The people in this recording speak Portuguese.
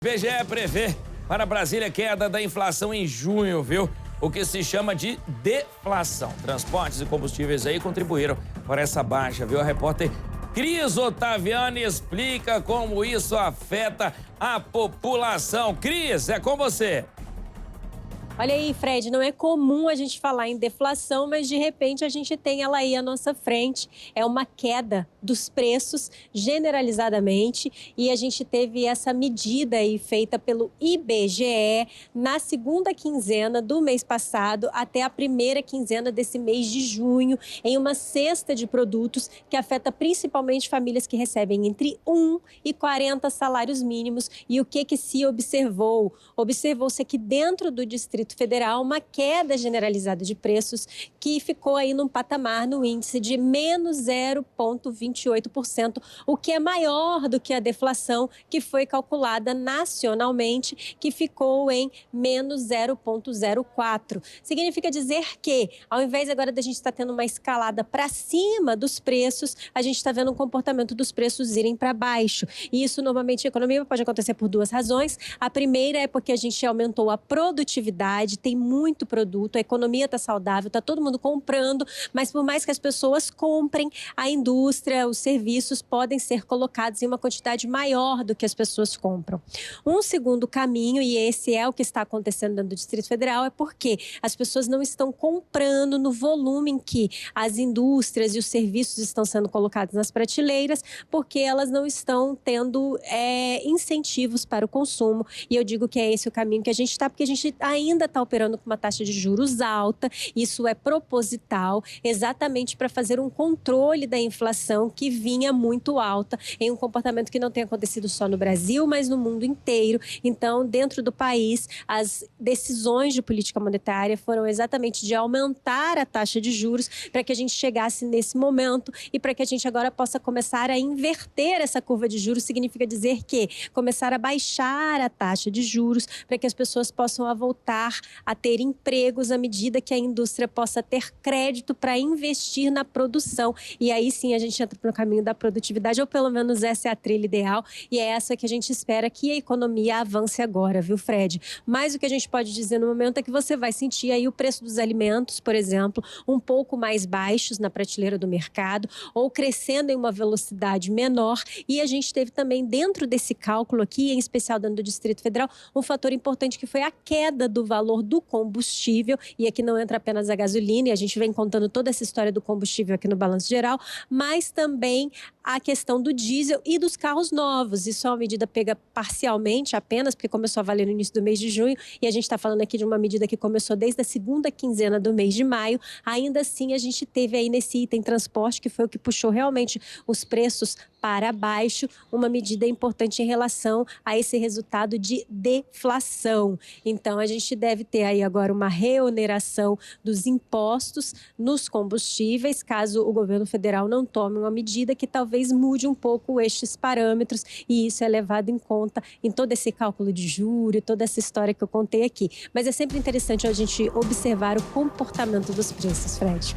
IBGE prevê para Brasília queda da inflação em junho, viu? O que se chama de deflação. Transportes e combustíveis aí contribuíram para essa baixa, viu? A repórter Cris Otaviani explica como isso afeta a população. Cris, é com você. Olha aí, Fred, não é comum a gente falar em deflação, mas de repente a gente tem ela aí à nossa frente. É uma queda dos preços generalizadamente e a gente teve essa medida aí feita pelo IBGE na segunda quinzena do mês passado até a primeira quinzena desse mês de junho, em uma cesta de produtos que afeta principalmente famílias que recebem entre 1 e 40 salários mínimos. E o que se observou? Observou-se aqui dentro do Distrito Federal uma queda generalizada de preços que ficou aí num patamar no índice de menos 0,28%, o que é maior do que a deflação que foi calculada nacionalmente, que ficou em menos 0,04%. Significa dizer que, ao invés agora da gente estar tendo uma escalada para cima dos preços, a gente está vendo um comportamento dos preços irem para baixo. E isso, normalmente, em economia pode acontecer por duas razões. A primeira é porque a gente aumentou a produtividade, tem muito produto, a economia está saudável, está todo mundo comprando, mas por mais que as pessoas comprem, a indústria, os serviços podem ser colocados em uma quantidade maior do que as pessoas compram. Um segundo caminho, e esse é o que está acontecendo dentro do Distrito Federal, é porque as pessoas não estão comprando no volume em que as indústrias e os serviços estão sendo colocados nas prateleiras, porque elas não estão tendo incentivos para o consumo. E eu digo que é esse o caminho que a gente está, porque a gente ainda está operando com uma taxa de juros alta. Isso é proposital, exatamente para fazer um controle da inflação que vinha muito alta, em um comportamento que não tem acontecido só no Brasil, mas no mundo inteiro. Então, dentro do país, as decisões de política monetária foram exatamente de aumentar a taxa de juros para que a gente chegasse nesse momento e para que a gente agora possa começar a inverter essa curva de juros. Significa dizer que começar a baixar a taxa de juros para que as pessoas possam voltar a ter empregos à medida que a indústria possa ter crédito para investir na produção. E aí sim a gente entra no caminho da produtividade, ou pelo menos essa é a trilha ideal, e é essa que a gente espera que a economia avance agora, viu, Fred? Mas o que a gente pode dizer no momento é que você vai sentir aí o preço dos alimentos, por exemplo, um pouco mais baixos na prateleira do mercado, ou crescendo em uma velocidade menor. E a gente teve também dentro desse cálculo aqui, em especial dentro do Distrito Federal, um fator importante que foi a queda do valor do combustível, e aqui não entra apenas a gasolina, e a gente vem contando toda essa história do combustível aqui no Balanço Geral, mas também a questão do diesel e dos carros novos. Isso é uma medida pega parcialmente apenas, porque começou a valer no início do mês de junho, e a gente está falando aqui de uma medida que começou desde a segunda quinzena do mês de maio. Ainda assim, a gente teve aí nesse item transporte, que foi o que puxou realmente os preços para baixo, uma medida importante em relação a esse resultado de deflação. Então, a gente deve ter aí agora uma reoneração dos impostos nos combustíveis, caso o governo federal não tome uma medida que talvez mude um pouco estes parâmetros, e isso é levado em conta em todo esse cálculo de juros, toda essa história que eu contei aqui. Mas é sempre interessante a gente observar o comportamento dos preços, Fred.